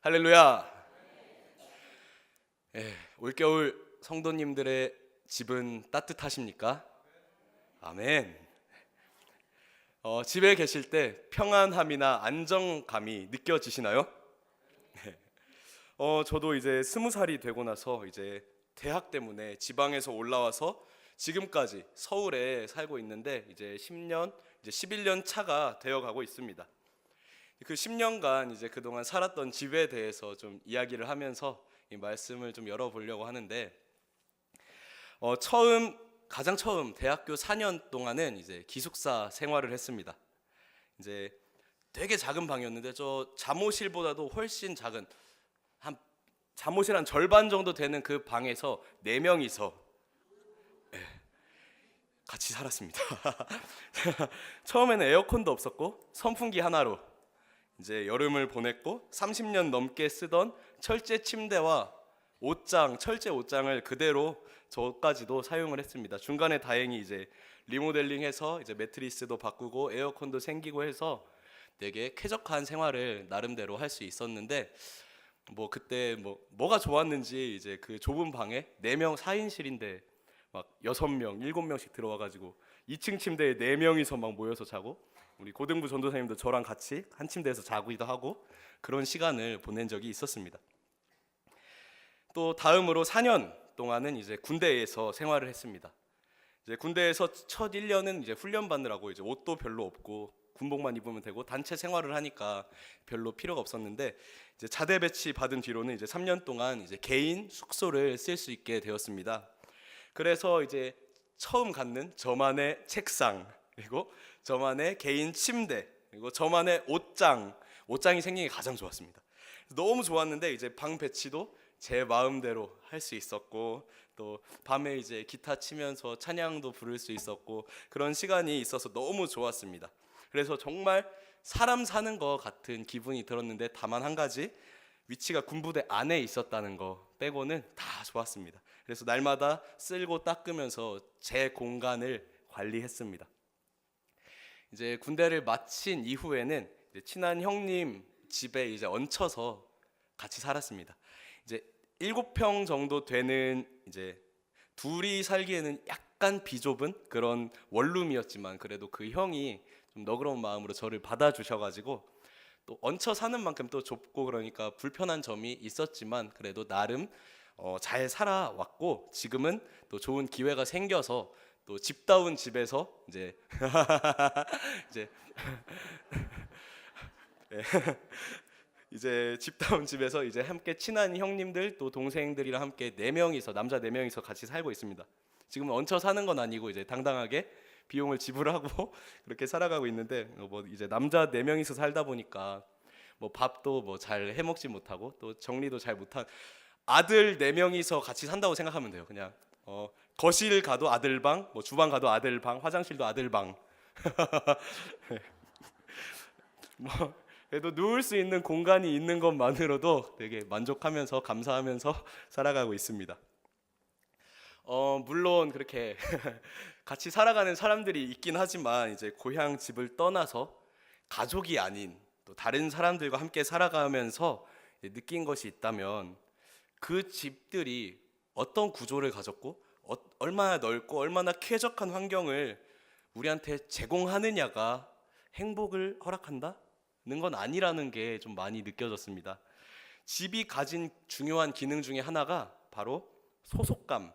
할렐루야. 올겨울 성도님들의 집은 따뜻하십니까? 아멘. 집에 계실 때 평안함이나 안정감이 느껴지시나요? 네. 저도 이제 20살이 되고 나서 이제 대학 때문에 지방에서 올라와서 지금까지 서울에 살고 있는데 이제 10년, 이제 11년 차가 되어 가고 있습니다. 그 10년간 이제 그동안 살았던 집에 대해서 좀 이야기를 하면서 이 말씀을 좀 열어보려고 하는데, 가장 처음 대학교 4년 동안은 이제 기숙사 생활을 했습니다. 이제 되게 작은 방이었는데 저 잠옷실보다도 훨씬 작은, 한 잠옷실 한 절반 정도 되는 그 방에서 4명이서 같이 살았습니다. 처음에는 에어컨도 없었고 선풍기 하나로 이제 여름을 보냈고, 30년 넘게 쓰던 철제 침대와 철제 옷장을 그대로 저까지도 사용을 했습니다. 중간에 다행히 이제 리모델링해서 이제 매트리스도 바꾸고 에어컨도 생기고 해서 되게 쾌적한 생활을 나름대로 할 수 있었는데, 그때 뭐가 좋았는지 이제 그 좁은 방에 4명 4인실인데 막 6명, 7명씩 들어와 가지고 2층 침대에 4명이서 막 모여서 자고, 우리 고등부 전도사님도 저랑 같이 한 침대에서 자기도 하고 그런 시간을 보낸 적이 있었습니다. 또 다음으로 4년 동안은 이제 군대에서 생활을 했습니다. 이제 군대에서 첫 1년은 이제 훈련 받느라고 이제 옷도 별로 없고 군복만 입으면 되고 단체 생활을 하니까 별로 필요가 없었는데, 이제 자대 배치 받은 뒤로는 이제 3년 동안 이제 개인 숙소를 쓸 수 있게 되었습니다. 그래서 이제 처음 갖는 저만의 책상, 그리고 저만의 개인 침대, 그리고 저만의 옷장이 생긴 게 가장 좋았습니다. 너무 좋았는데 이제 방 배치도 제 마음대로 할 수 있었고, 또 밤에 이제 기타 치면서 찬양도 부를 수 있었고, 그런 시간이 있어서 너무 좋았습니다. 그래서 정말 사람 사는 것 같은 기분이 들었는데, 다만 한 가지, 위치가 군부대 안에 있었다는 거 빼고는 다 좋았습니다. 그래서 날마다 쓸고 닦으면서 제 공간을 관리했습니다. 이제 군대를 마친 이후에는 이제 친한 형님 집에 이제 얹혀서 같이 살았습니다. 이제 7평 정도 되는, 이제 둘이 살기에는 약간 비좁은 그런 원룸이었지만, 그래도 그 형이 좀 너그러운 마음으로 저를 받아주셔가지고, 또 얹혀 사는 만큼 또 좁고 그러니까 불편한 점이 있었지만 그래도 나름 잘 살아왔고, 지금은 또 좋은 기회가 생겨서 또 집다운 집에서 이제 이제 이제 집다운 집에서 이제 함께 친한 형님들 또 동생들이랑 함께 4명이서, 남자 4명이서 같이 살고 있습니다. 지금은 얹혀 사는 건 아니고 이제 당당하게 비용을 지불하고 그렇게 살아가고 있는데, 이제 남자 4명이서 살다 보니까 밥도 잘 해먹지 못하고 또 정리도 잘 못한 아들 4명이서 같이 산다고 생각하면 돼요. 그냥 거실 가도 아들방, 주방 가도 아들방, 화장실도 아들방. 그래도 누울 수 있는 공간이 있는 것만으로도 되게 만족하면서 감사하면서 살아가고 있습니다. 물론 그렇게 같이 살아가는 사람들이 있긴 하지만, 이제 고향 집을 떠나서 가족이 아닌 또 다른 사람들과 함께 살아가면서 느낀 것이 있다면, 그 집들이 어떤 구조를 가졌고 얼마나 넓고 얼마나 쾌적한 환경을 우리한테 제공하느냐가 행복을 허락한다는 건 아니라는 게 좀 많이 느껴졌습니다. 집이 가진 중요한 기능 중에 하나가 바로 소속감이라는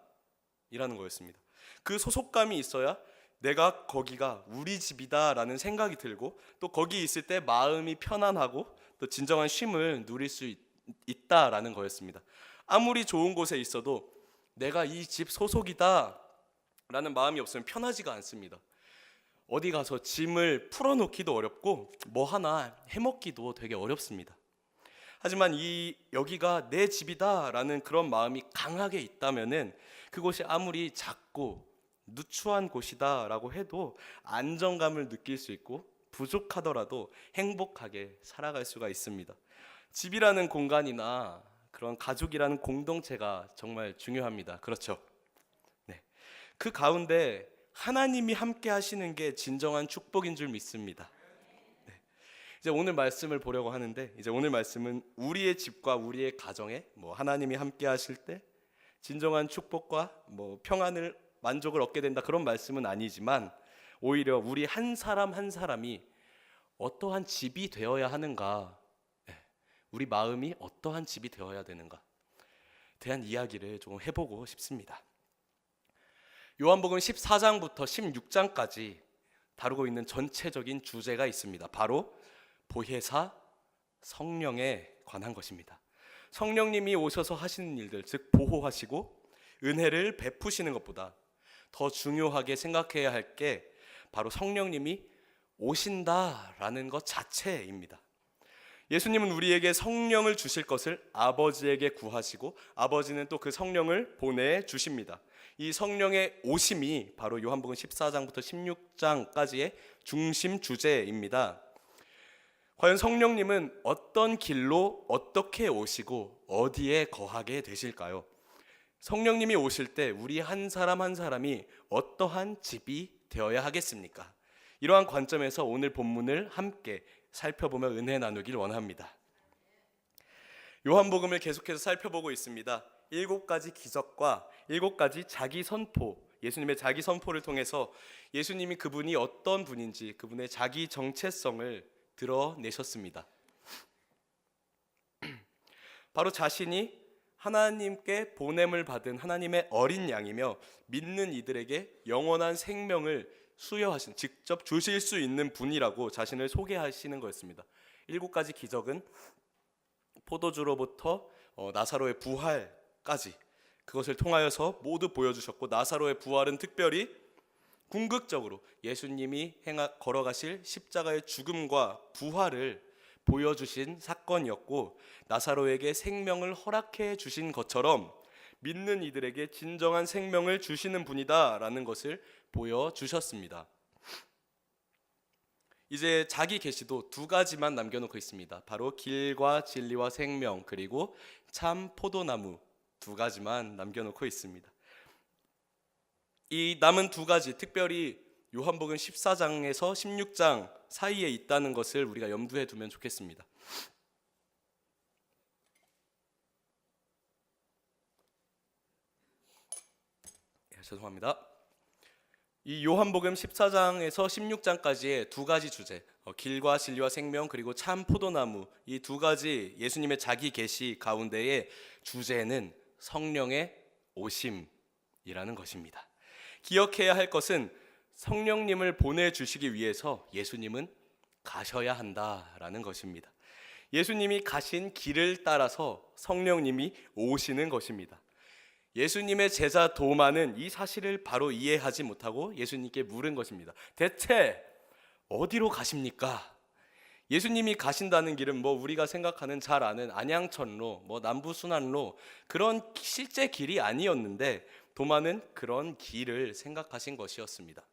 거였습니다. 그 소속감이 있어야 내가 거기가 우리 집이다라는 생각이 들고, 또 거기 있을 때 마음이 편안하고 또 진정한 쉼을 누릴 수 있다라는 거였습니다. 아무리 좋은 곳에 있어도 내가 이 집 소속이다 라는 마음이 없으면 편하지가 않습니다. 어디 가서 짐을 풀어놓기도 어렵고 뭐 하나 해먹기도 되게 어렵습니다. 하지만 여기가 내 집이다 라는 그런 마음이 강하게 있다면은, 그곳이 아무리 작고 누추한 곳이다 라고 해도 안정감을 느낄 수 있고 부족하더라도 행복하게 살아갈 수가 있습니다. 집이라는 공간이나 그런 가족이라는 공동체가 정말 중요합니다. 그렇죠? 네. 그 가운데 하나님이 함께 하시는 게 진정한 축복인 줄 믿습니다. 네. 이제 오늘 말씀을 보려고 하는데, 이제 오늘 말씀은 우리의 집과 우리의 가정에 하나님이 함께 하실 때 진정한 축복과 평안을 만족을 얻게 된다, 그런 말씀은 아니지만 오히려 우리 한 사람 한 사람이 어떠한 집이 되어야 하는가, 우리 마음이 어떠한 집이 되어야 되는가 대한 이야기를 조금 해보고 싶습니다. 요한복음 14장부터 16장까지 다루고 있는 전체적인 주제가 있습니다. 바로 보혜사 성령에 관한 것입니다. 성령님이 오셔서 하시는 일들, 즉 보호하시고 은혜를 베푸시는 것보다 더 중요하게 생각해야 할 게 바로 성령님이 오신다라는 것 자체입니다. 예수님은 우리에게 성령을 주실 것을 아버지에게 구하시고 아버지는 또 그 성령을 보내주십니다. 이 성령의 오심이 바로 요한복음 14장부터 16장까지의 중심 주제입니다. 과연 성령님은 어떤 길로 어떻게 오시고 어디에 거하게 되실까요? 성령님이 오실 때 우리 한 사람 한 사람이 어떠한 집이 되어야 하겠습니까? 이러한 관점에서 오늘 본문을 함께 살펴보며 은혜 나누길 원합니다. 요한복음을 계속해서 살펴보고 있습니다. 7가지 기적과 7가지 자기 선포, 예수님의 자기 선포를 통해서 예수님이 그분이 어떤 분인지, 그분의 자기 정체성을 드러내셨습니다. 바로 자신이 하나님께 보냄을 받은 하나님의 어린 양이며 믿는 이들에게 영원한 생명을 수여하신, 직접 주실 수 있는 분이라고 자신을 소개하시는 거였습니다. 7가지 기적은 포도주로부터 나사로의 부활까지 그것을 통하여서 모두 보여주셨고, 나사로의 부활은 특별히 궁극적으로 예수님이 걸어가실 십자가의 죽음과 부활을 보여주신 사건이었고, 나사로에게 생명을 허락해 주신 것처럼 믿는 이들에게 진정한 생명을 주시는 분이다라는 것을 보여주셨습니다. 이제 자기 계시도 2가지만 남겨놓고 있습니다. 바로 길과 진리와 생명, 그리고 참 포도나무 2가지만 남겨놓고 있습니다. 이 남은 2가지, 특별히 요한복음 14장에서 16장 사이에 있다는 것을 우리가 염두에 두면 좋겠습니다. 죄송합니다. 이 요한복음 14장에서 16장까지의 2가지 주제, 길과 진리와 생명 그리고 참 포도나무, 이 2가지 예수님의 자기 계시 가운데의 주제는 성령의 오심이라는 것입니다. 기억해야 할 것은 성령님을 보내주시기 위해서 예수님은 가셔야 한다라는 것입니다. 예수님이 가신 길을 따라서 성령님이 오시는 것입니다. 예수님의 제자 도마는 이 사실을 바로 이해하지 못하고 예수님께 물은 것입니다. 대체 어디로 가십니까? 예수님이 가신다는 길은 우리가 생각하는 잘 아는 안양천로, 남부순환로, 그런 실제 길이 아니었는데 도마는 그런 길을 생각하신 것이었습니다.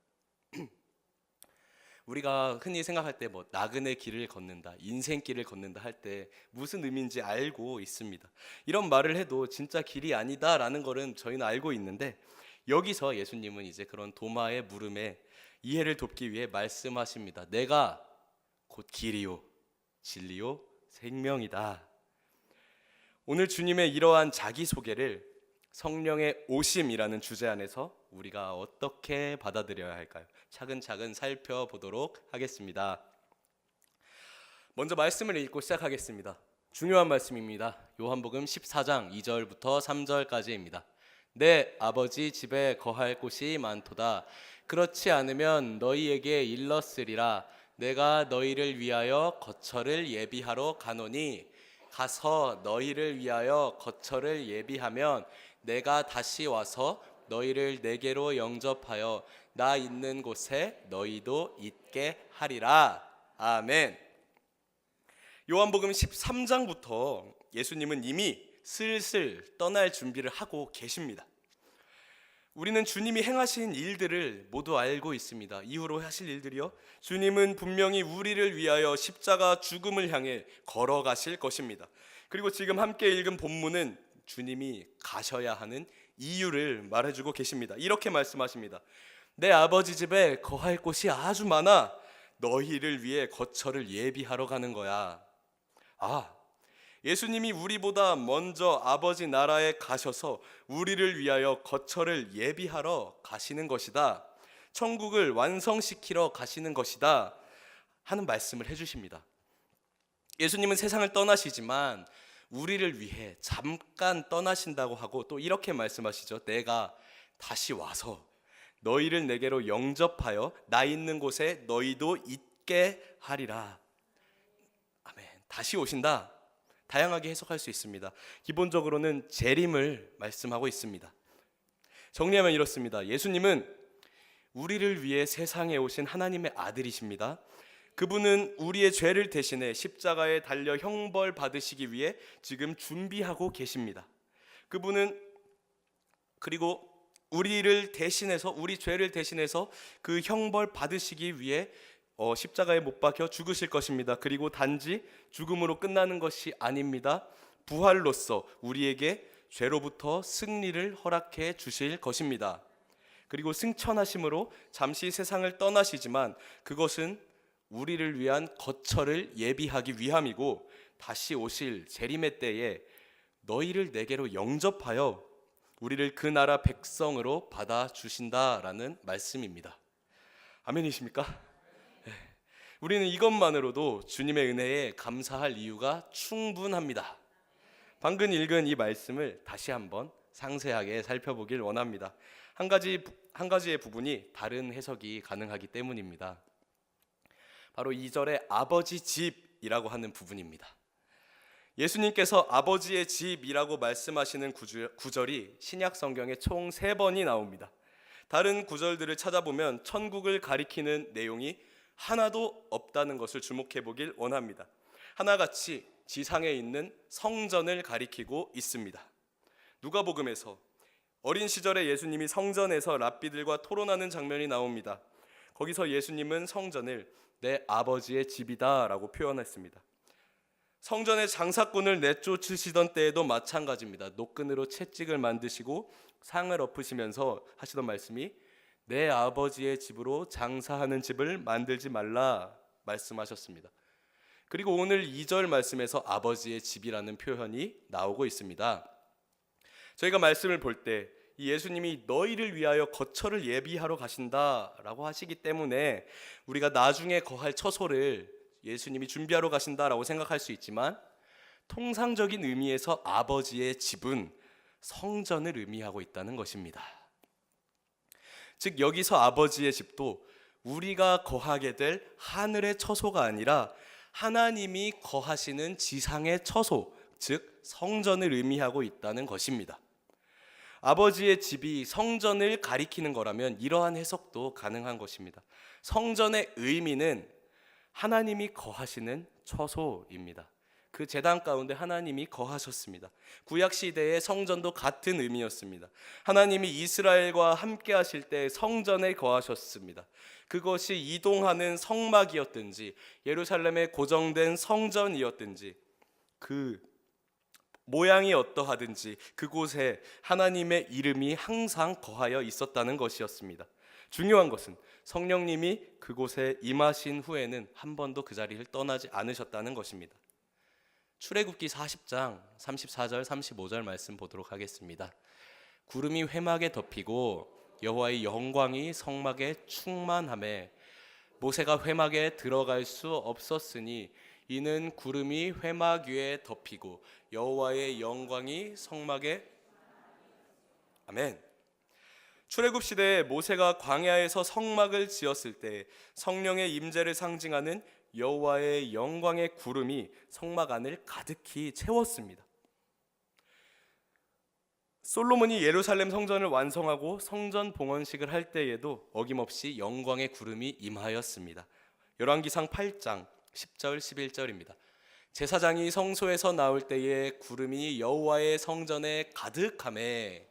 우리가 흔히 생각할 때 나그네 길을 걷는다, 인생길을 걷는다 할 때 무슨 의미인지 알고 있습니다. 이런 말을 해도 진짜 길이 아니다라는 것은 저희는 알고 있는데, 여기서 예수님은 이제 그런 도마의 물음에 이해를 돕기 위해 말씀하십니다. 내가 곧 길이요 진리요 생명이다. 오늘 주님의 이러한 자기소개를 성령의 오심이라는 주제 안에서 우리가 어떻게 받아들여야 할까요? 차근차근 살펴보도록 하겠습니다. 먼저 말씀을 읽고 시작하겠습니다. 중요한 말씀입니다. 요한복음 14장 2절부터 3절까지입니다. 내 아버지 집에 거할 곳이 많도다. 그렇지 않으면 너희에게 일렀으리라. 내가 너희를 위하여 거처를 예비하러 가노니 가서 너희를 위하여 거처를 예비하면 내가 다시 와서 너희를 내게로 영접하여 나 있는 곳에 너희도 있게 하리라. 아멘. 요한복음 13장부터 예수님은 이미 슬슬 떠날 준비를 하고 계십니다. 우리는 주님이 행하신 일들을 모두 알고 있습니다. 이후로 하실 일들이요, 주님은 분명히 우리를 위하여 십자가 죽음을 향해 걸어가실 것입니다. 그리고 지금 함께 읽은 본문은 주님이 가셔야 하는 이유를 말해주고 계십니다. 이렇게 말씀하십니다. 내 아버지 집에 거할 곳이 아주 많아. 너희를 위해 거처를 예비하러 가는 거야. 예수님이 우리보다 먼저 아버지 나라에 가셔서 우리를 위하여 거처를 예비하러 가시는 것이다. 천국을 완성시키러 가시는 것이다 하는 말씀을 해주십니다. 예수님은 세상을 떠나시지만 우리를 위해 잠깐 떠나신다고 하고 또 이렇게 말씀하시죠. 내가 다시 와서 너희를 내게로 영접하여 나 있는 곳에 너희도 있게 하리라. 아멘. 다시 오신다. 다양하게 해석할 수 있습니다. 기본적으로는 재림을 말씀하고 있습니다. 정리하면 이렇습니다. 예수님은 우리를 위해 세상에 오신 하나님의 아들이십니다. 그분은 우리의 죄를 대신해 십자가에 달려 형벌 받으시기 위해 지금 준비하고 계십니다. 그분은 그리고 우리를 대신해서, 우리 죄를 대신해서 그 형벌 받으시기 위해 십자가에 못 박혀 죽으실 것입니다. 그리고 단지 죽음으로 끝나는 것이 아닙니다. 부활로서 우리에게 죄로부터 승리를 허락해 주실 것입니다. 그리고 승천하심으로 잠시 세상을 떠나시지만 그것은 우리를 위한 거처를 예비하기 위함이고, 다시 오실 재림의 때에 너희를 내게로 영접하여 우리를 그 나라 백성으로 받아주신다라는 말씀입니다. 아멘이십니까? 네. 우리는 이것만으로도 주님의 은혜에 감사할 이유가 충분합니다. 방금 읽은 이 말씀을 다시 한번 상세하게 살펴보길 원합니다. 한 가지의 부분이 다른 해석이 가능하기 때문입니다. 바로 2절의 아버지 집이라고 하는 부분입니다. 예수님께서 아버지의 집이라고 말씀하시는 구절이 신약 성경에 총 3번이 나옵니다. 다른 구절들을 찾아보면 천국을 가리키는 내용이 하나도 없다는 것을 주목해 보길 원합니다. 하나같이 지상에 있는 성전을 가리키고 있습니다. 누가복음에서 어린 시절에 예수님이 성전에서 랍비들과 토론하는 장면이 나옵니다. 거기서 예수님은 성전을 내 아버지의 집이다 라고 표현했습니다. 성전의 장사꾼을 내쫓으시던 때에도 마찬가지입니다. 노끈으로 채찍을 만드시고 상을 엎으시면서 하시던 말씀이 내 아버지의 집으로 장사하는 집을 만들지 말라 말씀하셨습니다. 그리고 오늘 2절 말씀에서 아버지의 집이라는 표현이 나오고 있습니다. 저희가 말씀을 볼 때 이 예수님이 너희를 위하여 거처를 예비하러 가신다라고 하시기 때문에 우리가 나중에 거할 처소를 예수님이 준비하러 가신다라고 생각할 수 있지만, 통상적인 의미에서 아버지의 집은 성전을 의미하고 있다는 것입니다. 즉 여기서 아버지의 집도 우리가 거하게 될 하늘의 처소가 아니라 하나님이 거하시는 지상의 처소, 즉 성전을 의미하고 있다는 것입니다. 아버지의 집이 성전을 가리키는 거라면 이러한 해석도 가능한 것입니다. 성전의 의미는 하나님이 거하시는 처소입니다. 그 제단 가운데 하나님이 거하셨습니다. 구약 시대의 성전도 같은 의미였습니다. 하나님이 이스라엘과 함께 하실 때 성전에 거하셨습니다. 그것이 이동하는 성막이었든지 예루살렘에 고정된 성전이었든지 그 모양이 어떠하든지 그곳에 하나님의 이름이 항상 거하여 있었다는 것이었습니다. 중요한 것은 성령님이 그곳에 임하신 후에는 한 번도 그 자리를 떠나지 않으셨다는 것입니다. 출애굽기 40장 34절 35절 말씀 보도록 하겠습니다. 구름이 회막에 덮이고 여호와의 영광이 성막에 충만하매 모세가 회막에 들어갈 수 없었으니 이는 구름이 회막 위에 덮이고 여호와의 영광이 성막에. 아멘. 출애굽 시대에 모세가 광야에서 성막을 지었을 때 성령의 임재를 상징하는 여호와의 영광의 구름이 성막 안을 가득히 채웠습니다. 솔로몬이 예루살렘 성전을 완성하고 성전 봉헌식을 할 때에도 어김없이 영광의 구름이 임하였습니다. 열왕기상 8장 10절 11절입니다. 제사장이 성소에서 나올 때에 구름이 여호와의 성전에 가득하매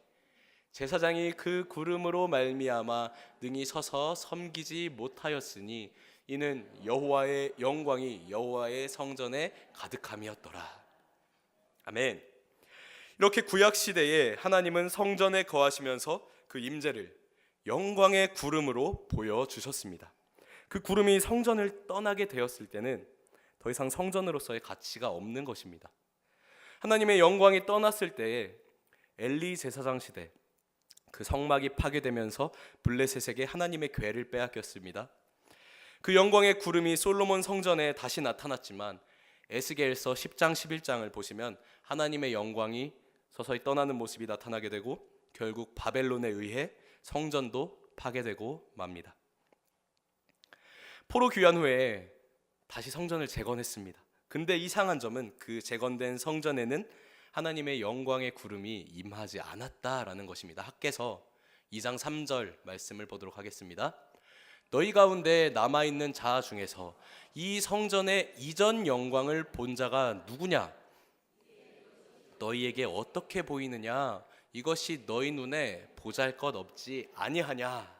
제사장이 그 구름으로 말미암아 능히 서서 섬기지 못하였으니 이는 여호와의 영광이 여호와의 성전에 가득함이었더라. 아멘. 이렇게 구약 시대에 하나님은 성전에 거하시면서 그 임재를 영광의 구름으로 보여주셨습니다. 그 구름이 성전을 떠나게 되었을 때는 더 이상 성전으로서의 가치가 없는 것입니다. 하나님의 영광이 떠났을 때에 엘리 제사장 시대 그 성막이 파괴되면서 블레셋에게 하나님의 궤를 빼앗겼습니다. 그 영광의 구름이 솔로몬 성전에 다시 나타났지만 에스겔서 10장 11장을 보시면 하나님의 영광이 서서히 떠나는 모습이 나타나게 되고 결국 바벨론에 의해 성전도 파괴되고 맙니다. 포로 귀환 후에 다시 성전을 재건했습니다. 근데 이상한 점은 그 재건된 성전에는 하나님의 영광의 구름이 임하지 않았다라는 것입니다. 학개서 2장 3절 말씀을 보도록 하겠습니다. 너희 가운데 남아있는 자 중에서 이 성전의 이전 영광을 본 자가 누구냐? 너희에게 어떻게 보이느냐? 이것이 너희 눈에 보잘것없지 아니하냐?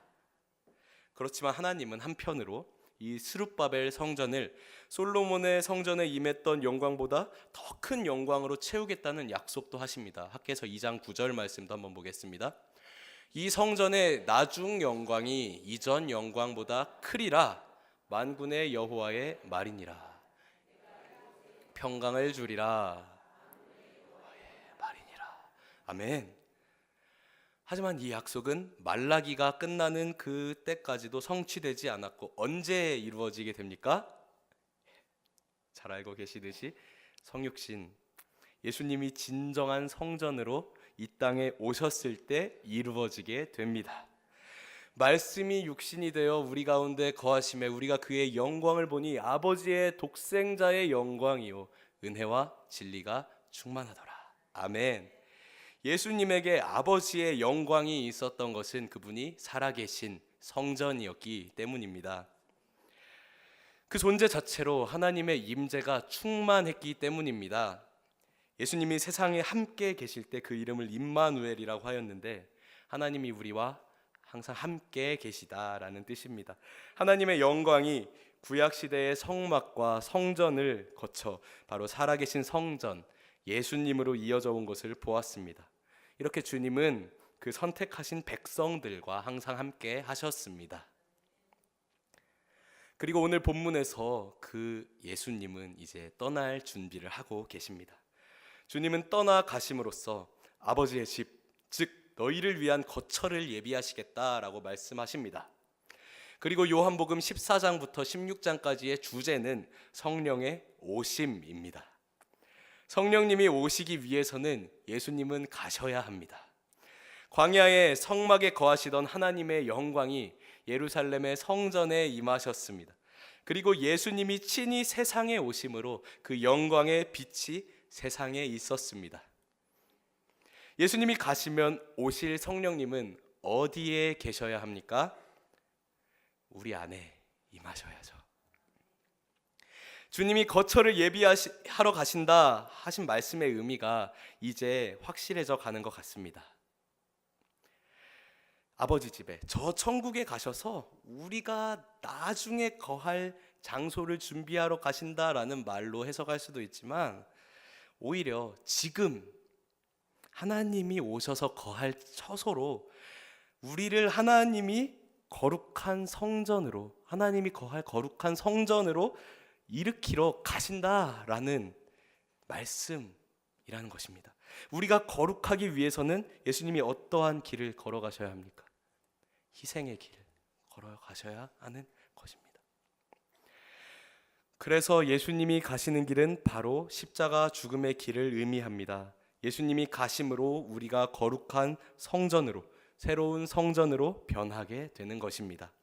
그렇지만 하나님은 한편으로 이 스룹바벨 성전을 솔로몬의 성전에 임했던 영광보다 더 큰 영광으로 채우겠다는 약속도 하십니다. 학개서 2장 9절 말씀도 한번 보겠습니다. 이 성전의 나중 영광이 이전 영광보다 크리라. 만군의 여호와의 말이니라. 평강을 주리라. 말이니라. 아멘. 하지만 이 약속은 말라기가 끝나는 그 때까지도 성취되지 않았고 언제 이루어지게 됩니까? 잘 알고 계시듯이 성육신 예수님이 진정한 성전으로 이 땅에 오셨을 때 이루어지게 됩니다. 말씀이 육신이 되어 우리 가운데 거하심에 우리가 그의 영광을 보니 아버지의 독생자의 영광이요 은혜와 진리가 충만하더라. 아멘. 예수님에게 아버지의 영광이 있었던 것은 그분이 살아계신 성전이었기 때문입니다. 그 존재 자체로 하나님의 임재가 충만했기 때문입니다. 예수님이 세상에 함께 계실 때 그 이름을 임마누엘이라고 하였는데 하나님이 우리와 항상 함께 계시다라는 뜻입니다. 하나님의 영광이 구약시대의 성막과 성전을 거쳐 바로 살아계신 성전 예수님으로 이어져 온 것을 보았습니다. 이렇게 주님은 그 선택하신 백성들과 항상 함께 하셨습니다. 그리고 오늘 본문에서 그 예수님은 이제 떠날 준비를 하고 계십니다. 주님은 떠나가심으로써 아버지의 집, 즉 너희를 위한 거처를 예비하시겠다라고 말씀하십니다. 그리고 요한복음 14장부터 16장까지의 주제는 성령의 오심입니다. 성령님이 오시기 위해서는 예수님은 가셔야 합니다. 광야의 성막에 거하시던 하나님의 영광이 예루살렘의 성전에 임하셨습니다. 그리고 예수님이 친히 세상에 오심으로 그 영광의 빛이 세상에 있었습니다. 예수님이 가시면 오실 성령님은 어디에 계셔야 합니까? 우리 안에 임하셔야죠. 주님이 거처를 예비하러 가신다 하신 말씀의 의미가 이제 확실해져 가는 것 같습니다. 아버지 집에 저 천국에 가셔서 우리가 나중에 거할 장소를 준비하러 가신다라는 말로 해석할 수도 있지만 오히려 지금 하나님이 오셔서 거할 처소로 우리를 하나님이 거룩한 성전으로 하나님이 거할 거룩한 성전으로 일으키러 가신다라는 말씀이라는 것입니다. 우리가 거룩하기 위해서는 예수님이 어떠한 길을 걸어가셔야 합니까? 희생의 길 걸어가셔야 하는 것입니다. 그래서 예수님이 가시는 길은 바로 십자가 죽음의 길을 의미합니다. 예수님이 가심으로 우리가 거룩한 성전으로 새로운 성전으로 변하게 되는 것입니다.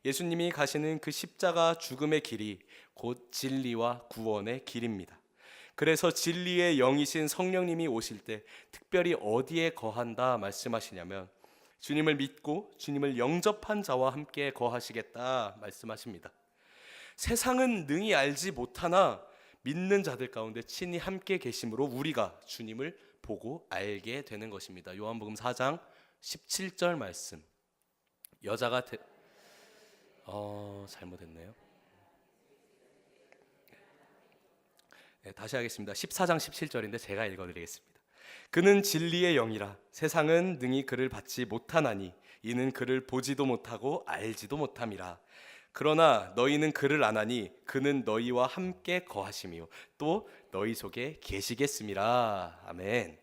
예수님이 가시는 그 십자가 죽음의 길이 곧 진리와 구원의 길입니다. 그래서 진리의 영이신 성령님이 오실 때 특별히 어디에 거한다 말씀하시냐면 주님을 믿고 주님을 영접한 자와 함께 거하시겠다 말씀하십니다. 세상은 능히 알지 못하나 믿는 자들 가운데 친히 함께 계심으로 우리가 주님을 보고 알게 되는 것입니다. 요한복음 4장 17절 말씀. 여자가 잘못했네요. 네, 다시 하겠습니다. 14장 17절인데 제가 읽어드리겠습니다. 그는 진리의 영이라 세상은 능히 그를 받지 못하나니 이는 그를 보지도 못하고 알지도 못함이라. 그러나 너희는 그를 안 하니 그는 너희와 함께 거하시며 또 너희 속에 계시겠음이라. 아멘.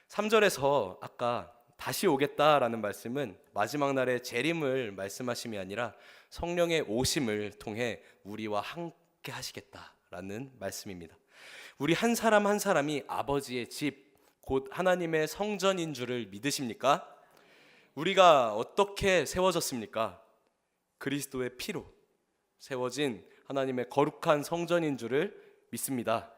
3절에서 아까 다시 오겠다라는 말씀은 마지막 날의 재림을 말씀하심이 아니라 성령의 오심을 통해 우리와 함께 하시겠다라는 말씀입니다. 우리 한 사람 한 사람이 아버지의 집, 곧 하나님의 성전인 줄을 믿으십니까? 우리가 어떻게 세워졌습니까? 그리스도의 피로 세워진 하나님의 거룩한 성전인 줄을 믿습니다.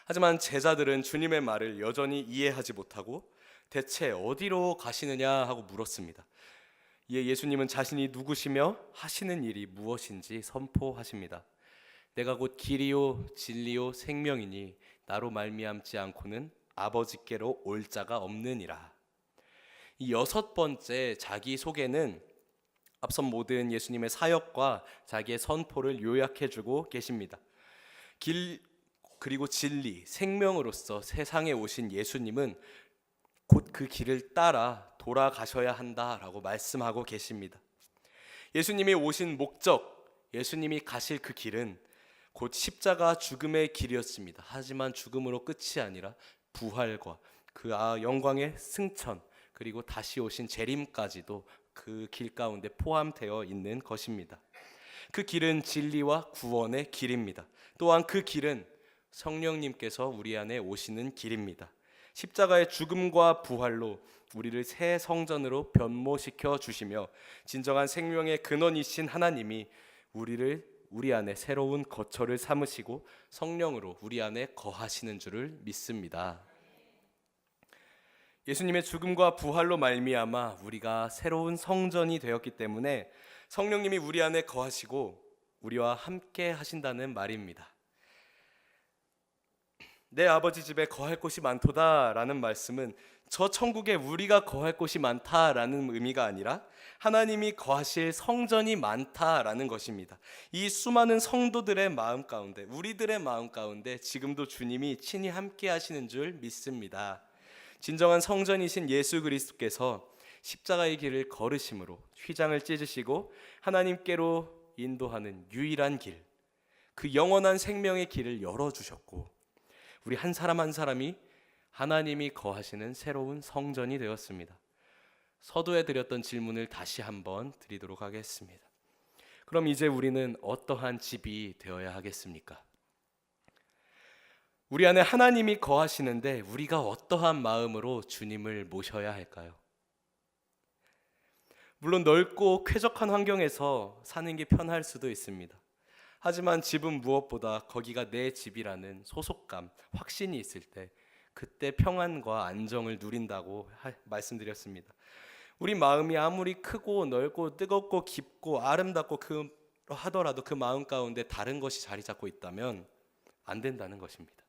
하지만 제자들은 주님의 말을 여전히 이해하지 못하고 대체 어디로 가시느냐 하고 물었습니다. 이에 예수님은 자신이 누구시며 하시는 일이 무엇인지 선포하십니다. 내가 곧 길이요 진리요 생명이니 나로 말미암지 않고는 아버지께로 올 자가 없느니라. 이 6번째 자기소개는 앞선 모든 예수님의 사역과 자기의 선포를 요약해주고 계십니다. 길 그리고 진리, 생명으로서 세상에 오신 예수님은 곧 그 길을 따라 돌아가셔야 한다라고 말씀하고 계십니다. 예수님이 오신 목적, 예수님이 가실 그 길은 곧 십자가 죽음의 길이었습니다. 하지만 죽음으로 끝이 아니라 부활과 그 영광의 승천, 그리고 다시 오신 재림까지도 그 길 가운데 포함되어 있는 것입니다. 그 길은 진리와 구원의 길입니다. 또한 그 길은 성령님께서 우리 안에 오시는 길입니다. 십자가의 죽음과 부활로 우리를 새 성전으로 변모시켜 주시며 진정한 생명의 근원이신 하나님이 우리 안에 새로운 거처를 삼으시고 성령으로 우리 안에 거하시는 줄을 믿습니다. 예수님의 죽음과 부활로 말미암아 우리가 새로운 성전이 되었기 때문에 성령님이 우리 안에 거하시고 우리와 함께 하신다는 말입니다. 내 아버지 집에 거할 곳이 많도다라는 말씀은 저 천국에 우리가 거할 곳이 많다라는 의미가 아니라 하나님이 거하실 성전이 많다라는 것입니다. 이 수많은 성도들의 마음 가운데, 우리들의 마음 가운데 지금도 주님이 친히 함께 하시는 줄 믿습니다. 진정한 성전이신 예수 그리스도께서 십자가의 길을 걸으심으로 휘장을 찢으시고 하나님께로 인도하는 유일한 길, 그 영원한 생명의 길을 열어주셨고 우리 한 사람 한 사람이 하나님이 거하시는 새로운 성전이 되었습니다. 서두에 드렸던 질문을 다시 한번 드리도록 하겠습니다. 그럼 이제 우리는 어떠한 집이 되어야 하겠습니까? 우리 안에 하나님이 거하시는데 우리가 어떠한 마음으로 주님을 모셔야 할까요? 물론 넓고 쾌적한 환경에서 사는 게 편할 수도 있습니다. 하지만 집은 무엇보다 거기가 내 집이라는 소속감, 확신이 있을 때 그때 평안과 안정을 누린다고 말씀드렸습니다. 우리 마음이 아무리 크고 넓고 뜨겁고 깊고 아름답고 하더라도 그 마음 가운데 다른 것이 자리 잡고 있다면 안 된다는 것입니다.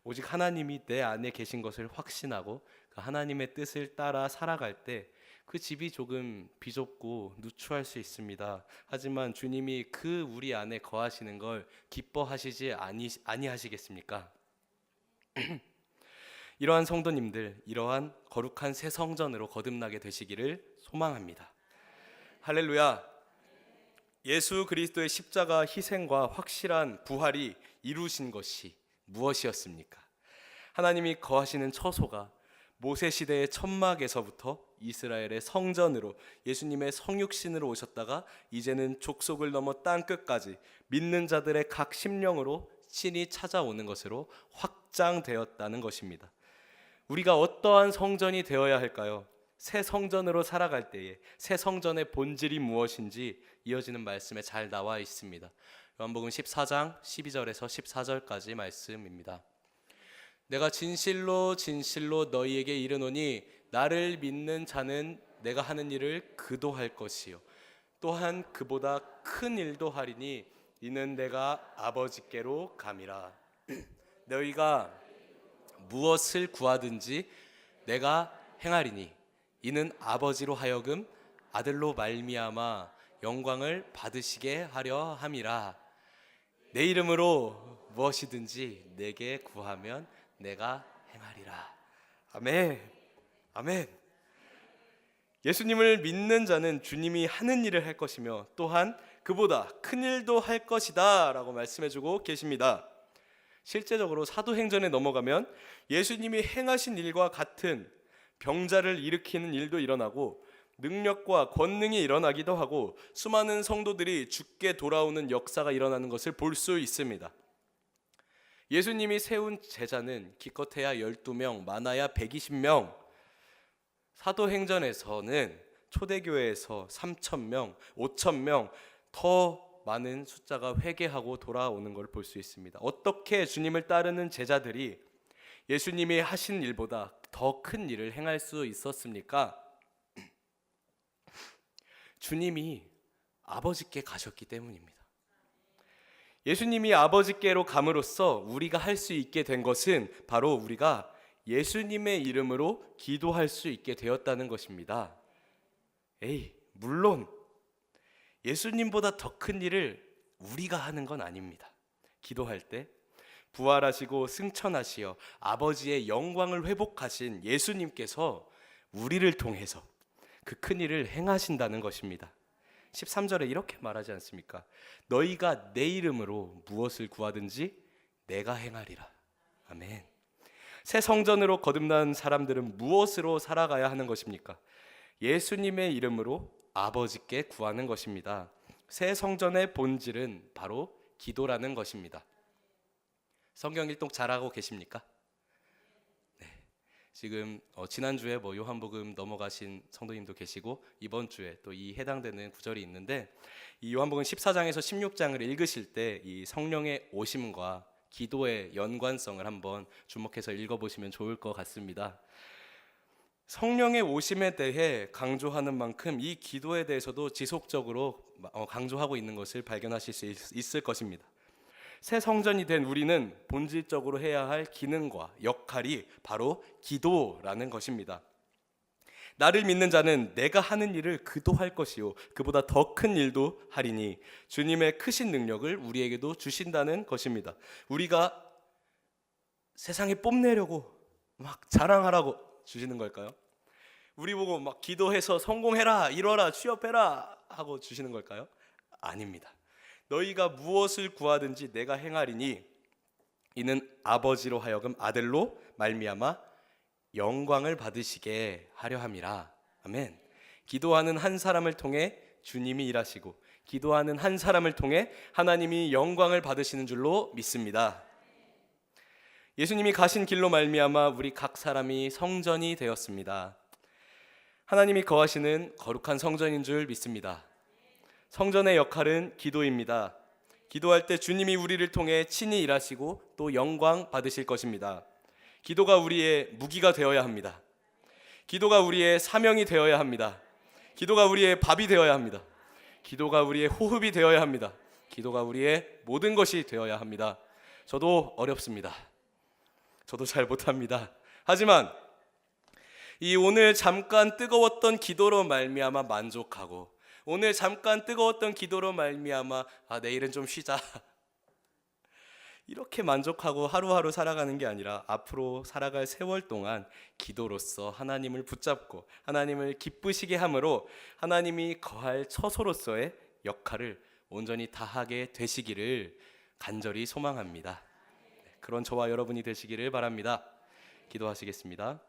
오직 하나님이 내 안에 계신 것을 확신하고 그 하나님의 뜻을 따라 살아갈 때 그 집이 조금 비좁고 누추할 수 있습니다. 하지만 주님이 그 우리 안에 거하시는 걸 기뻐하시지 아니하시겠습니까? 이러한 성도님들, 이러한 거룩한 새 성전으로 거듭나게 되시기를 소망합니다. 할렐루야. 예수 그리스도의 십자가 희생과 확실한 부활이 이루신 것이 무엇이었습니까? 하나님이 거하시는 처소가 모세 시대의 천막에서부터 이스라엘의 성전으로 예수님의 성육신으로 오셨다가 이제는 족속을 넘어 땅 끝까지 믿는 자들의 각 심령으로 친히 찾아오는 것으로 확장되었다는 것입니다. 우리가 어떠한 성전이 되어야 할까요? 새 성전으로 살아갈 때에 새 성전의 본질이 무엇인지 이어지는 말씀에 잘 나와 있습니다. 요한복음 14장 12절에서 14절까지 말씀입니다. 내가 진실로 진실로 너희에게 이르노니 나를 믿는 자는 내가 하는 일을 그도 할 것이요 또한 그보다 큰 일도 하리니 이는 내가 아버지께로 감이라. 너희가 무엇을 구하든지 내가 행하리니 이는 아버지로 하여금 아들로 말미암아 영광을 받으시게 하려 함이라. 내 이름으로 무엇이든지 내게 구하면 내가 행하리라. 아멘. 아멘. 예수님을 믿는 자는 주님이 하는 일을 할 것이며 또한 그보다 큰 일도 할 것이다 라고 말씀해주고 계십니다. 실제적으로 사도행전에 넘어가면 예수님이 행하신 일과 같은 병자를 일으키는 일도 일어나고 능력과 권능이 일어나기도 하고 수많은 성도들이 죽게 돌아오는 역사가 일어나는 것을 볼 수 있습니다. 예수님이 세운 제자는 기껏해야 12명, 많아야 120명. 사도행전에서는 초대교회에서 3,000명, 5,000명 더 많은 숫자가 회개하고 돌아오는 걸 볼 수 있습니다. 어떻게 주님을 따르는 제자들이 예수님이 하신 일보다 더 큰 일을 행할 수 있었습니까? 주님이 아버지께 가셨기 때문입니다. 예수님이 아버지께로 감으로써 우리가 할 수 있게 된 것은 바로 우리가 예수님의 이름으로 기도할 수 있게 되었다는 것입니다. 물론 예수님보다 더 큰 일을 우리가 하는 건 아닙니다. 기도할 때 부활하시고 승천하시어 아버지의 영광을 회복하신 예수님께서 우리를 통해서 그 큰 일을 행하신다는 것입니다. 13절에 이렇게 말하지 않습니까? 너희가 내 이름으로 무엇을 구하든지 내가 행하리라. 아멘. 새 성전으로 거듭난 사람들은 무엇으로 살아가야 하는 것입니까? 예수님의 이름으로 아버지께 구하는 것입니다. 새 성전의 본질은 바로 기도라는 것입니다. 성경 일독 잘하고 계십니까? 네. 지금 지난주에 요한복음 넘어가신 성도님도 계시고 이번 주에 또 이 해당되는 구절이 있는데 이 요한복음 14장에서 16장을 읽으실 때 이 성령의 오심과 기도의 연관성을 한번 주목해서 읽어보시면 좋을 것 같습니다. 성령의 오심에 대해 강조하는 만큼 이 기도에 대해서도 지속적으로 강조하고 있는 것을 발견하실 수 있을 것입니다. 새 성전이 된 우리는 본질적으로 해야 할 기능과 역할이 바로 기도라는 것입니다. 나를 믿는 자는 내가 하는 일을 그도 할 것이요 그보다 더 큰 일도 하리니 주님의 크신 능력을 우리에게도 주신다는 것입니다. 우리가 세상에 뽐내려고 막 자랑하라고 주시는 걸까요? 우리 보고 막 기도해서 성공해라, 이뤄라, 취업해라 하고 주시는 걸까요? 아닙니다. 너희가 무엇을 구하든지 내가 행하리니 이는 아버지로 하여금 아들로 말미암아 영광을 받으시게 하려 함이라. 아멘. 기도하는 한 사람을 통해 주님이 일하시고 기도하는 한 사람을 통해 하나님이 영광을 받으시는 줄로 믿습니다. 예수님이 가신 길로 말미암아 우리 각 사람이 성전이 되었습니다. 하나님이 거하시는 거룩한 성전인 줄 믿습니다. 성전의 역할은 기도입니다. 기도할 때 주님이 우리를 통해 친히 일하시고 또 영광 받으실 것입니다. 기도가 우리의 무기가 되어야 합니다. 기도가 우리의 사명이 되어야 합니다. 기도가 우리의 밥이 되어야 합니다. 기도가 우리의 호흡이 되어야 합니다. 기도가 우리의 모든 것이 되어야 합니다. 저도 어렵습니다. 저도 잘 못합니다. 하지만 이 오늘 잠깐 뜨거웠던 기도로 말미암아 만족하고 오늘 잠깐 뜨거웠던 기도로 말미암아 내일은 좀 쉬자 이렇게 만족하고 하루하루 살아가는 게 아니라 앞으로 살아갈 세월 동안 기도로서 하나님을 붙잡고 하나님을 기쁘시게 함으로 하나님이 거할 처소로서의 역할을 온전히 다하게 되시기를 간절히 소망합니다. 그런 저와 여러분이 되시기를 바랍니다. 기도하시겠습니다.